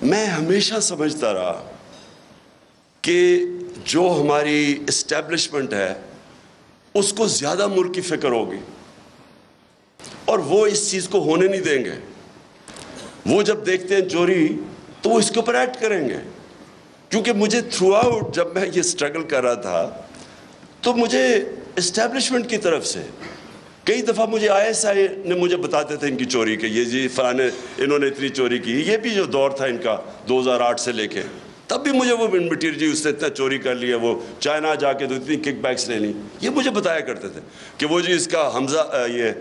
میں ہمیشہ سمجھتا رہا کہ جو ہماری اسٹیبلشمنٹ ہے اس کو زیادہ ملک کی فکر ہوگی اور وہ اس چیز کو ہونے نہیں دیں گے. وہ جب دیکھتے ہیں چوری تو وہ اس کے اوپر ایکٹ کریں گے. کیونکہ مجھے تھرو آؤٹ جب میں یہ سٹرگل کر رہا تھا تو مجھے اسٹیبلشمنٹ کی طرف سے کئی دفعہ مجھے ISI نے مجھے بتاتے تھے ان کی چوری کے، یہ جی فلانے انہوں نے اتنی چوری کی. یہ بھی جو دور تھا ان کا 2008 سے لے کے، تب بھی مجھے وہ مٹیریل جی اس نے اتنا چوری کر لیا، وہ چائنا جا کے تو اتنی کک بیکس لے لیں. یہ مجھے بتایا کرتے تھے کہ وہ جی اس کا حمزہ یہ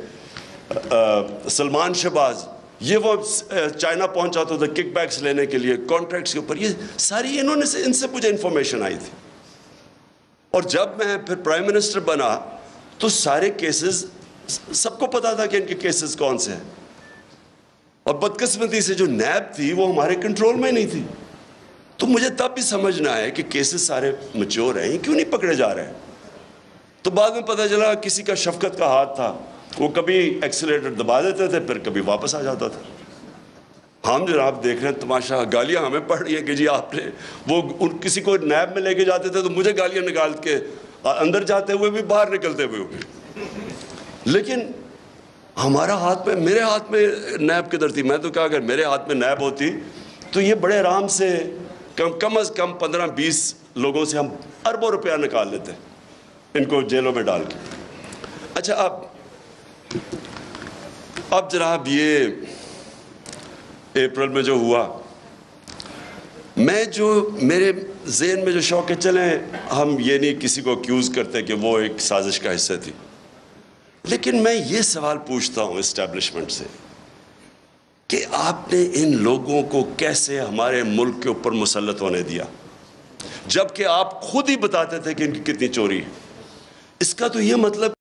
سلمان شہباز یہ وہ چائنا پہنچا تھا کک بیکس لینے کے لیے کانٹریکٹس کے اوپر. یہ ساری انہوں نے ان سے مجھے انفارمیشن آئی تھی. اور جب میں پھر پرائم منسٹر بنا تو سارے کیسز سب کو پتا تھا کہ ان کے کیسز کون سے ہیں. اور بدقسمتی سے جو نیب تھی وہ ہمارے کنٹرول میں نہیں تھی. تو مجھے تب بھی سمجھنا ہے کہ کیسز سارے میچور ہیں، کیوں نہیں پکڑے جا رہے ہیں. تو بعد میں پتہ چلا کسی کا شفقت کا ہاتھ تھا، وہ کبھی ایکسیلیٹر دبا دیتے تھے پھر کبھی واپس آ جاتا تھا. ہم جناب دیکھ رہے ہیں تماشا، گالیاں ہمیں پڑ رہی ہیں کہ جی آپ نے وہ کسی کو نیب میں لے کے جاتے تھے تو مجھے گالیاں نکال کے اندر جاتے ہوئے بھی باہر نکلتے ہوئے بھی. لیکن ہمارا ہاتھ میں، میرے ہاتھ میں نیب کدھر تھی؟ میں تو کہا اگر میرے ہاتھ میں نیب ہوتی تو یہ بڑے آرام سے کم از کم 15-20 لوگوں سے ہم اربوں روپیہ نکال لیتے ان کو جیلوں میں ڈال کے. اچھا اب جناب یہ اپریل میں جو ہوا، میں جو میرے ذہن میں جو شوق ہے، چلیں ہم یہ نہیں کسی کو اکیوز کرتے کہ وہ ایک سازش کا حصہ تھی، لیکن میں یہ سوال پوچھتا ہوں اسٹیبلشمنٹ سے کہ آپ نے ان لوگوں کو کیسے ہمارے ملک کے اوپر مسلط ہونے دیا جبکہ آپ خود ہی بتاتے تھے کہ ان کی کتنی چوری ہے. اس کا تو یہ مطلب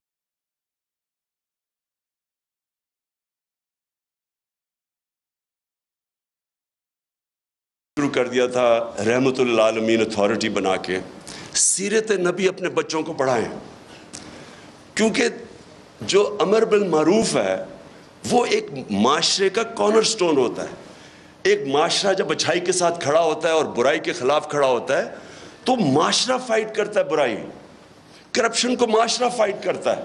شروع کر دیا تھا رحمت للعالمین اتھارٹی بنا کے سیرت نبی اپنے بچوں کو پڑھائیں. کیونکہ جو امر بالمعروف ہے وہ ایک معاشرے کا کارنر سٹون ہوتا ہے. ایک معاشرہ جب اچھائی کے ساتھ کھڑا ہوتا ہے اور برائی کے خلاف کھڑا ہوتا ہے تو معاشرہ فائٹ کرتا ہے برائی، کرپشن کو معاشرہ فائٹ کرتا ہے.